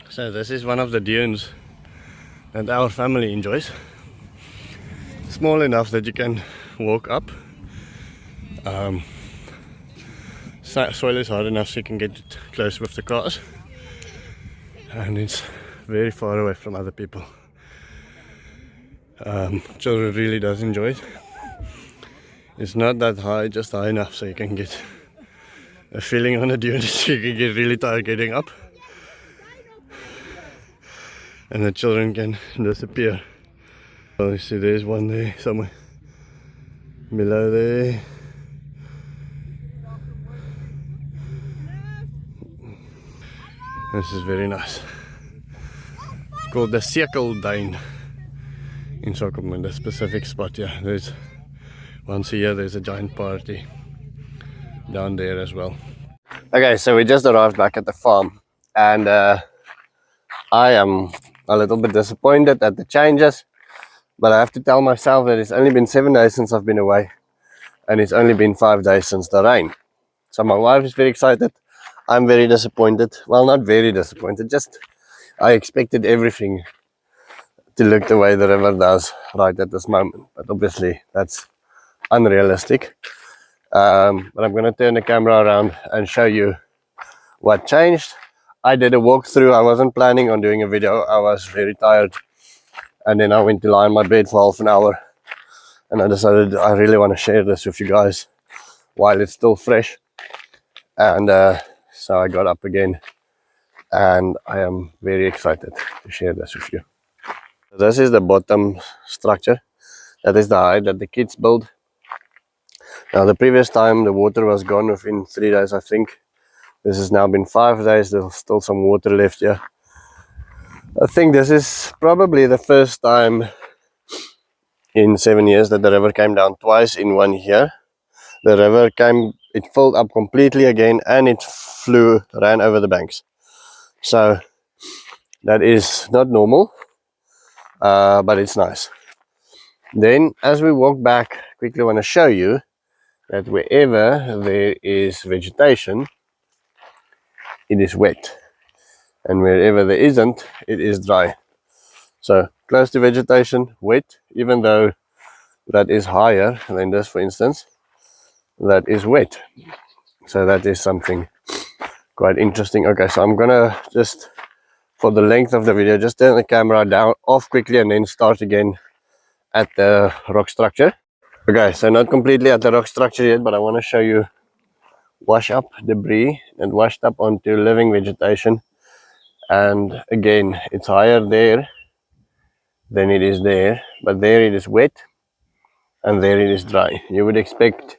So this is one of the dunes that our family enjoys. Small enough that you can walk up. Soil is hard enough so you can get it close with the cars, and it's very far away from other people. Children really does enjoy it. It's not that high, just high enough so you can get a feeling on a dune that you can get really tired getting up, and the children can disappear. Oh, you see there's one there somewhere below there. This is very nice. It's called the Cirkelduin in Swale, the specific spot. Yeah, there's once a year there's a giant party down there as well. Okay, so we just arrived back at the farm, and I am a little bit disappointed at the changes, but I have to tell myself that it's only been 7 days since I've been away, and it's only been 5 days since the rain. So my wife is very excited. I'm very disappointed. Well, not very disappointed, just I expected everything to look the way the river does right at this moment, but obviously that's unrealistic. But I'm going to turn the camera around and show you what changed. I did a walkthrough. I wasn't planning on doing a video. I was very tired, and then I went to lie in my bed for half an hour, and I decided I really want to share this with you guys while it's still fresh. And so I got up again, and I am very excited to share this with you. This is the bottom structure. That is the height that the kids built. Now the previous time the water was gone within 3 days, I think. This has now been 5 days. There's still some water left here. I think this is probably the first time in 7 years that the river came down twice in 1 year. The river came, it filled up completely again, and it ran over the banks. So that is not normal, but it's nice. Then as we walk back, quickly want to show you that wherever there is vegetation, it is wet, and wherever there isn't, it is dry. So close to vegetation, wet, even though that is higher than this, for instance, that is wet. So that is something quite interesting. Okay, so I'm gonna just, for the length of the video, just turn the camera off quickly and then start again at the rock structure. Okay, so not completely at the rock structure yet, but I want to show you wash up debris and washed up onto living vegetation. And again, it's higher there than it is there, but there it is wet and there it is dry. You would expect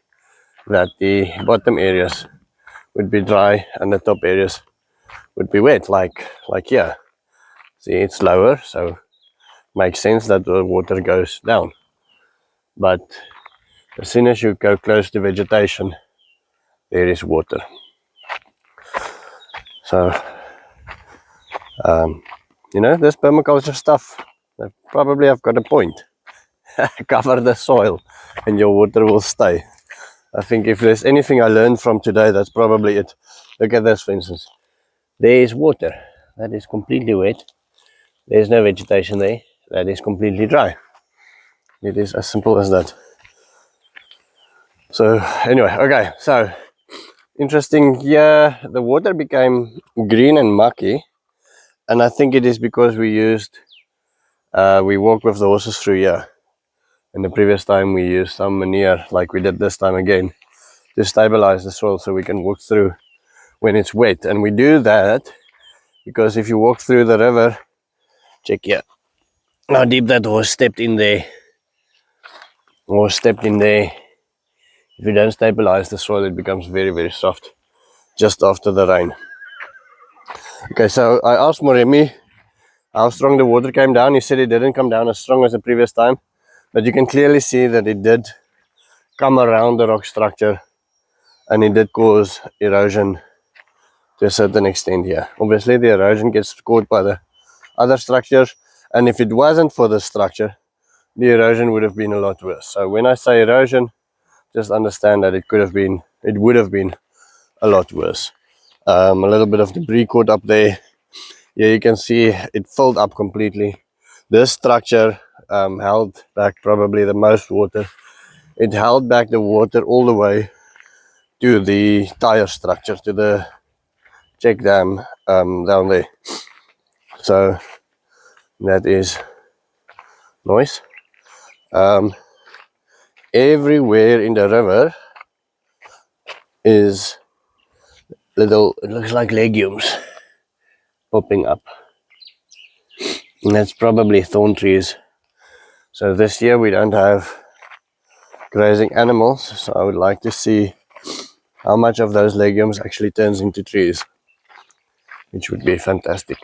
that the bottom areas would be dry and the top areas would be wet, like here. See, it's lower, so makes sense that the water goes down. But as soon as you go close to vegetation, there is water. So you know, this permaculture stuff, they probably have got a point. Cover the soil and your water will stay. I think if there's anything I learned from today, that's probably it. Look at this, for instance. There is water. That is completely wet. There's no vegetation there. That is completely dry. It is as simple as that. So anyway, okay, so interesting here, the water became green and mucky, and I think it is because we walked with the horses through here, and the previous time we used some manure like we did this time again to stabilize the soil so we can walk through when it's wet. And we do that because if you walk through the river, check here how deep that horse stepped in there, If you don't stabilize the soil, it becomes very, very soft just after the rain. Okay, so I asked Moremi how strong the water came down. He said it didn't come down as strong as the previous time, but you can clearly see that it did come around the rock structure, and it did cause erosion to a certain extent here. Obviously the erosion gets caught by the other structures, and if it wasn't for the structure, the erosion would have been a lot worse. So when I say erosion, just understand that it would have been a lot worse. A little bit of debris caught up there Here you can see it filled up completely. This structure held back probably the most water. It held back the water all the way to the tire structure, to the check dam down there. So that is nice. Everywhere in the river is little, it looks like legumes popping up. And that's probably thorn trees. So this year we don't have grazing animals, so I would like to see how much of those legumes actually turns into trees, which would be fantastic.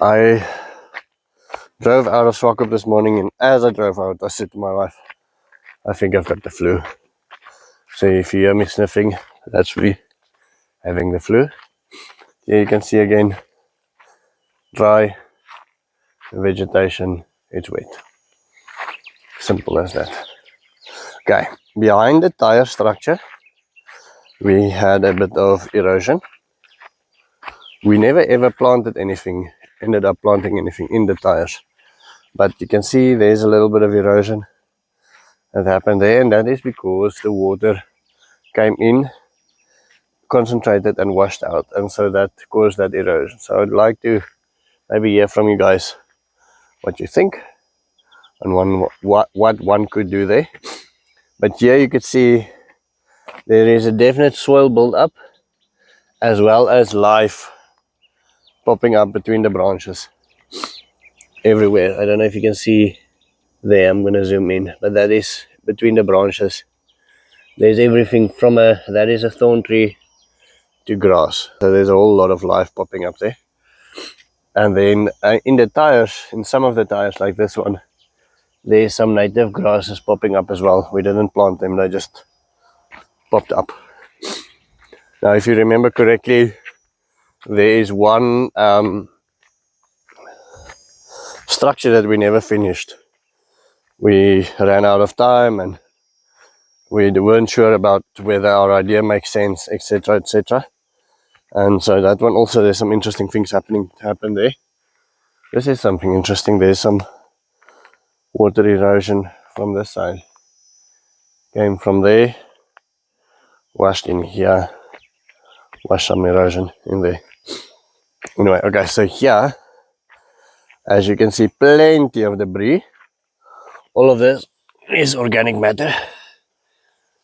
I drove out of Swakop this morning, and as I drove out, I said to my wife, I think I've got the flu. So if you hear me sniffing, that's me having the flu. Here you can see again, dry vegetation, it's wet. Simple as that. Okay, behind the tire structure, we had a bit of erosion. We never ever planted anything, ended up planting anything in the tires. But you can see there's a little bit of erosion that happened there, and that is because the water came in, concentrated and washed out, and so that caused that erosion. So I'd like to maybe hear from you guys what you think and what one could do there. But here you could see there is a definite soil build-up as well as life popping up between the branches everywhere. I don't know if you can see there, I'm going to zoom in, but that is between the branches. There's everything from that is a thorn tree to grass. So there's a whole lot of life popping up there. And then in the tires, in some of the tires like this one, there's some native grasses popping up as well. We didn't plant them, they just popped up. Now if you remember correctly, there is one structure that we never finished. We ran out of time and we weren't sure about whether our idea makes sense, etc, etc. And so that one also, there's some interesting things happen there. This is something interesting. There's some water erosion from this side. Came from there, washed in here, washed some erosion in there. Anyway, okay, so here, as you can see, plenty of debris. All of this is organic matter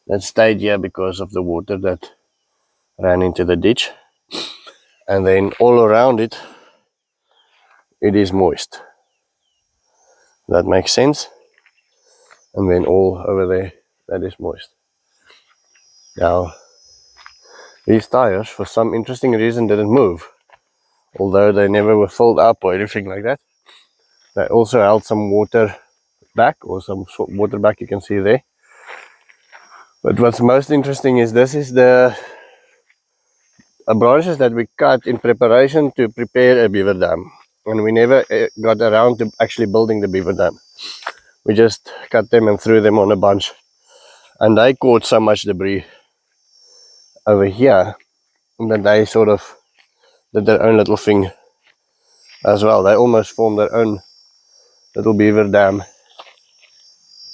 that stayed here because of the water that ran into the ditch. And then all around it, it is moist. That makes sense. And then all over there, that is moist. Now, these tires, for some interesting reason, didn't move. Although they never were filled up or anything like that. They also held some water back, or some water back, you can see there. But what's most interesting is this is the branches that we cut in preparation to prepare a beaver dam. And we never got around to actually building the beaver dam. We just cut them and threw them on a bunch. And they caught so much debris over here that they sort of did their own little thing as well. They almost formed their own little beaver dam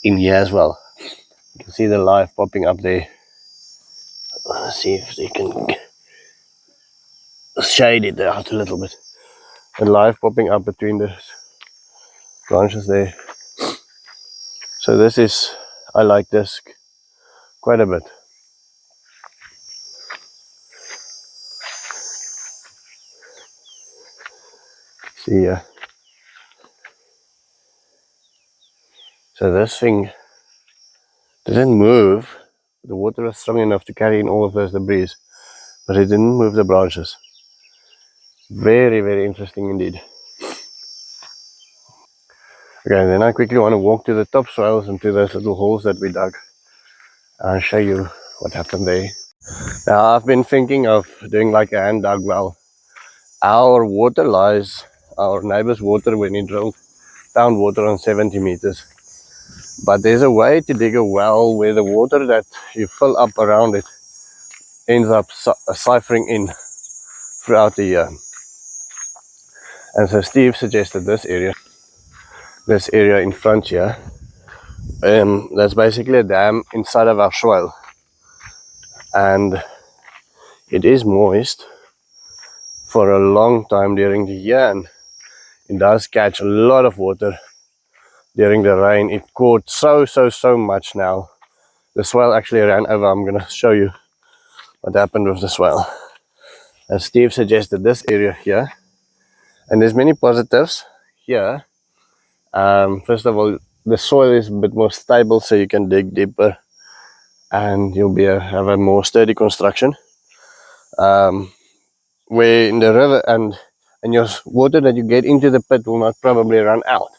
in here as well. You can see the life popping up there. Let's see if they can shade it out a little bit. The life popping up between the branches there. So this is, I like this quite a bit. See here. So this thing didn't move. The water was strong enough to carry in all of those debris, but it didn't move the branches. Very, very interesting indeed. Okay, then I quickly want to walk to the top swales and to those little holes that we dug. I'll show you what happened there. Now I've been thinking of doing like a hand dug well. Our water lies, our neighbor's water when he drilled, found water on 70 meters. But there's a way to dig a well where the water that you fill up around it ends up siphoning in throughout the year. And so Steve suggested this area in front here. That's basically a dam inside of our swale, and it is moist for a long time during the year, and it does catch a lot of water during the rain. It caught so much now. The swale actually ran over. I'm gonna show you what happened with the swale. And Steve suggested this area here, and there's many positives here. First of all, the soil is a bit more stable, so you can dig deeper and you'll have a more sturdy construction. Where in the river and your water that you get into the pit will not probably run out.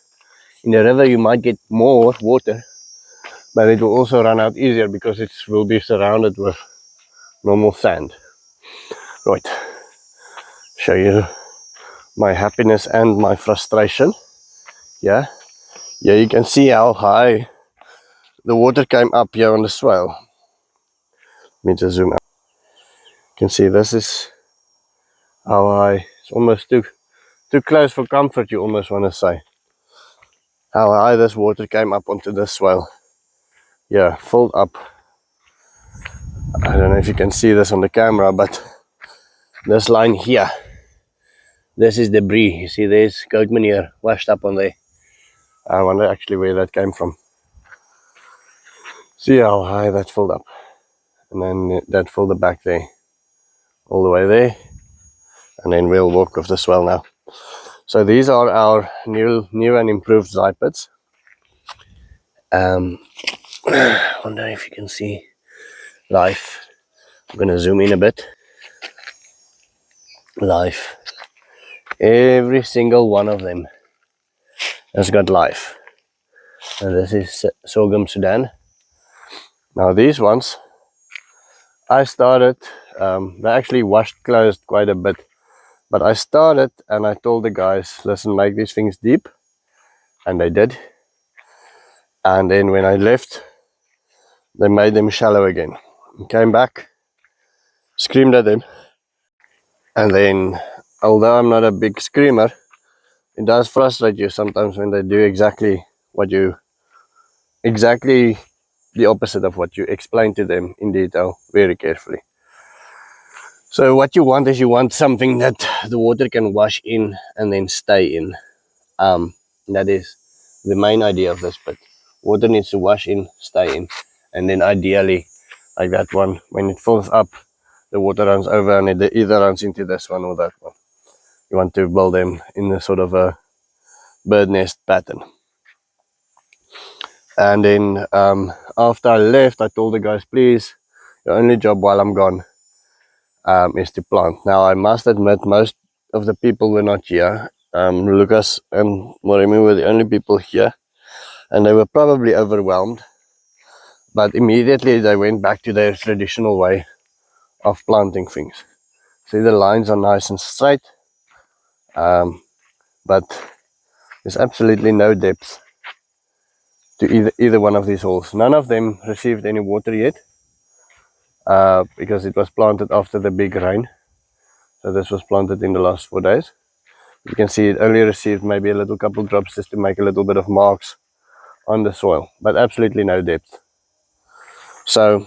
In the river you might get more water, but it will also run out easier because it will be surrounded with normal sand. Right, show you my happiness and my frustration. Yeah, you can see how high the water came up here on the swale. Let me just zoom out. You can see this is how high. It's almost too close for comfort, you almost want to say. How high this water came up onto this swale. Yeah, filled up. I don't know if you can see this on the camera, but this line here, this is debris. You see there's goat manure washed up on there. I wonder actually where that came from. See how high that filled up, and then that filled back there, all the way there, and then we'll walk with the swale now. So these are our new and improved dry pits. Wonder if you can see life. I'm gonna zoom in a bit. Life. Every single one of them has got life. And this is sorghum Sudan. Now these ones, I started, they actually closed quite a bit, but I started and I told the guys, listen, make these things deep, and they did. And then when I left, they made them shallow again. Came back, screamed at them, and then, although I'm not a big screamer, it does frustrate you sometimes when they do exactly the opposite of what you explain to them in detail, very carefully. So what you want is something that the water can wash in and then stay in. That is the main idea of this pit. Water needs to wash in, stay in, and then ideally, like that one, when it fills up, the water runs over and it either runs into this one or that one. You want to build them in a sort of a bird nest pattern. And then after I left, I told the guys, please, your only job while I'm gone is to plant. Now I must admit, most of the people were not here. Lucas and Moremi were the only people here, and they were probably overwhelmed, but immediately they went back to their traditional way of planting things. See, the lines are nice and straight, but there's absolutely no depth to either one of these holes. None of them received any water yet, because it was planted after the big rain. So this was planted in the last 4 days. You can see it only received maybe a little couple drops just to make a little bit of marks on the soil, but absolutely no depth. So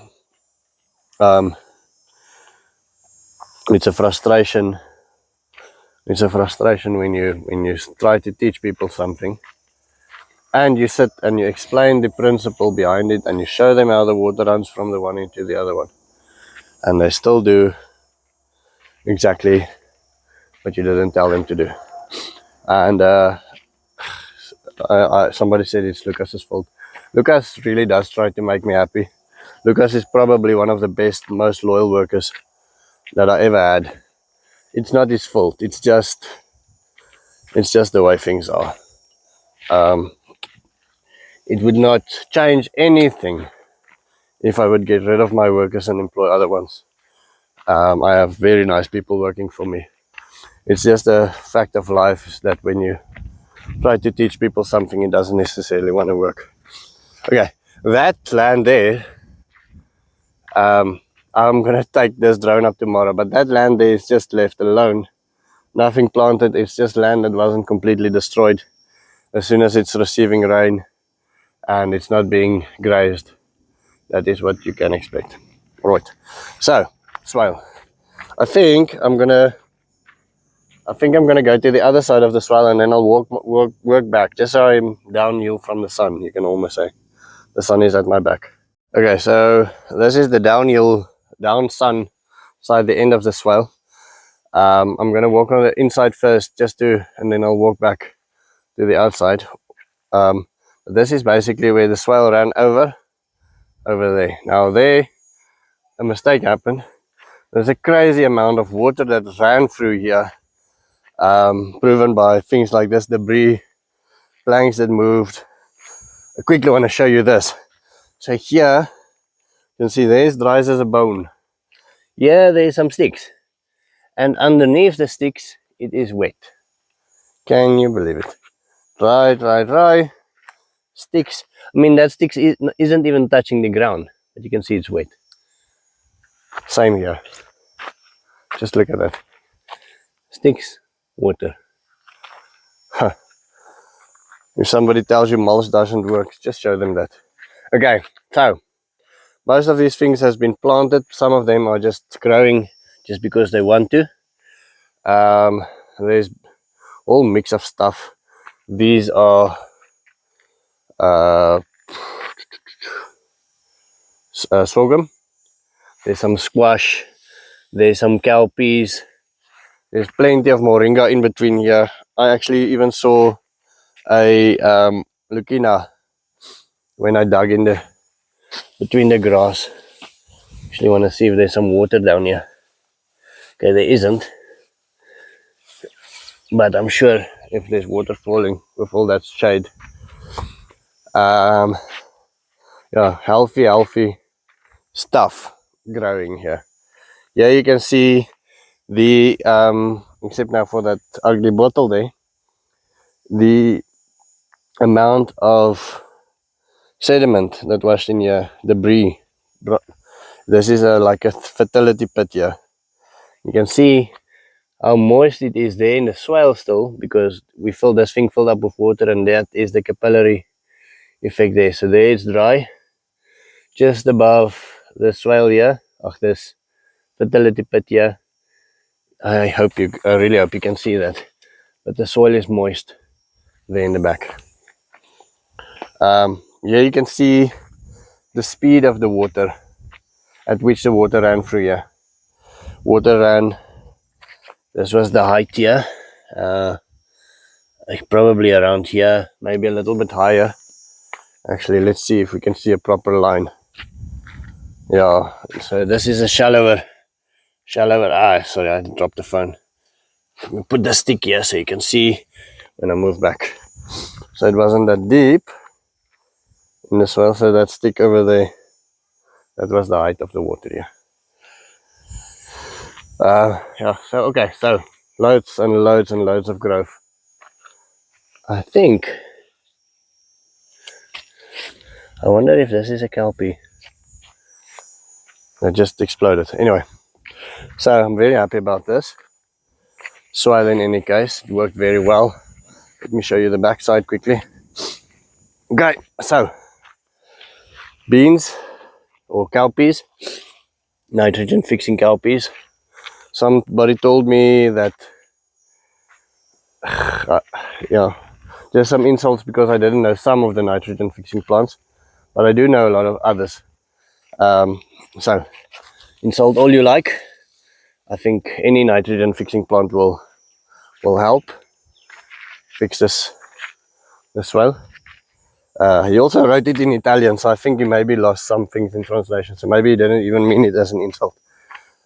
it's a frustration. It's a frustration when you try to teach people something, and you sit and you explain the principle behind it, and you show them how the water runs from the one into the other one, and they still do exactly what you didn't tell them to do. And somebody said it's Lucas's fault. Lucas really does try to make me happy. Lucas is probably one of the best, most loyal workers that I ever had. It's not his fault. It's just the way things are. It would not change anything if I would get rid of my workers and employ other ones. I have very nice people working for me. It's just a fact of life is that when you try to teach people something, it doesn't necessarily want to work. Okay, that land there, I'm gonna take this drone up tomorrow, but that land there is just left alone. Nothing planted, it's just land that wasn't completely destroyed. As soon as it's receiving rain and it's not being grazed, that is what you can expect. Right, so swale. I think I'm gonna go to the other side of the swale, and then I'll work back, just so I'm downhill from the sun. You can almost say the sun is at my back. Okay, so this is the down sun side, the end of the swale. I'm gonna walk on the inside first, and then I'll walk back to the outside. This is basically where the swale ran over there. Now there, a mistake happened. There's a crazy amount of water that ran through here, proven by things like this debris, planks that moved. I quickly want to show you this. So here, you can see there's dries as a bone. Here there's some sticks, and underneath the sticks it is wet. Can you believe it? Dry sticks. I mean, that sticks isn't even touching the ground, but you can see it's wet. Same here. Just look at that. Sticks, water. Huh. If somebody tells you mulch doesn't work, just show them that. Okay, so most of these things has been planted. Some of them are just growing just because they want to. There's all mix of stuff. These are sorghum. There's some squash. There's some cowpeas. There's plenty of moringa in between here. I actually even saw a lucina when I dug in between the grass. Actually want to see if there's some water down here. Okay, there isn't, but I'm sure if there's water falling with all that shade. Yeah, healthy stuff growing here. Yeah, you can see the except now for that ugly bottle there, the amount of sediment that was in here, debris. This is like a fertility pit here. You can see how moist it is there in the swale still, because we filled this thing filled up with water, and that is the capillary effect there. So there it's dry, just above the swale here, this fertility pit here. I really hope you can see that, but the soil is moist there in the back. Here you can see the speed of the water at which the water ran through here. Water ran, this was the height here, like probably around here, maybe a little bit higher. Actually, let's see if we can see a proper line. Yeah, so this is a shallower, sorry, I dropped the phone. Let me put the stick here so you can see when I move back. So it wasn't that deep in the swale, so that stick over there, that was the height of the water here. Yeah, so okay, so loads and loads of growth. I wonder if this is a kelpie that just exploded. Anyway, so I'm very happy about this swale. In any case, it worked very well. Let me show you the backside quickly. Okay, so beans or cowpeas, nitrogen fixing cowpeas. Somebody told me that yeah, there's some insults because I didn't know some of the nitrogen fixing plants, but I do know a lot of others. So insult all you like. I think any nitrogen fixing plant will help fix this swale. He also wrote it in Italian, so I think he maybe lost some things in translation, so maybe he didn't even mean it as an insult.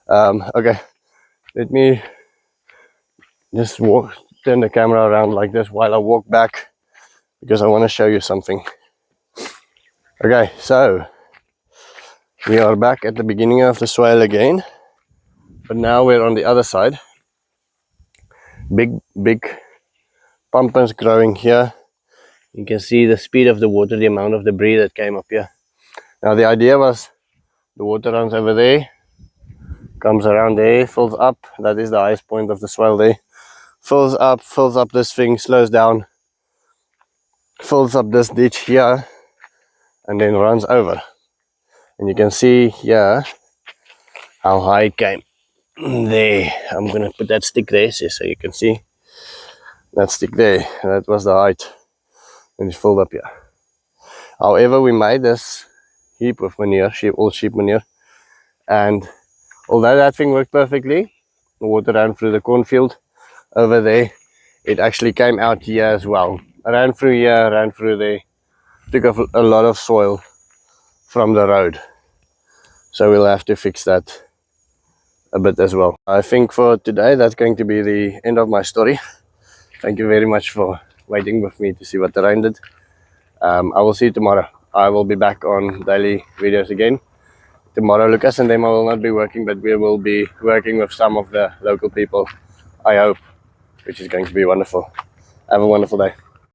Okay, let me just turn the camera around like this while I walk back, because I want to show you something. Okay, so we are back at the beginning of the swale again, but now we're on the other side. Big pumpkins growing here. You can see the speed of the water, the amount of debris that came up here. Now the idea was the water runs over there, Comes around there, fills up. That is the highest point of the swale there. Fills up this thing, slows down, fills up this ditch here, and then runs over. And you can see here how high it came. There, I'm gonna put that stick there so you can see that stick there. That was the height, and it's filled up here. However, we made this heap of manure, all sheep manure, and although that thing worked perfectly, the water ran through the cornfield over there. It actually came out here as well. Ran through here, ran through there. Took off a lot of soil from the road. So we'll have to fix that a bit as well. I think for today that's going to be the end of my story. Thank you very much for waiting with me to see what the rain did. I will see you tomorrow. I will be back on daily videos again. Tomorrow Lucas and them I will not be working, but we will be working with some of the local people, I hope, which is going to be wonderful. Have a wonderful day.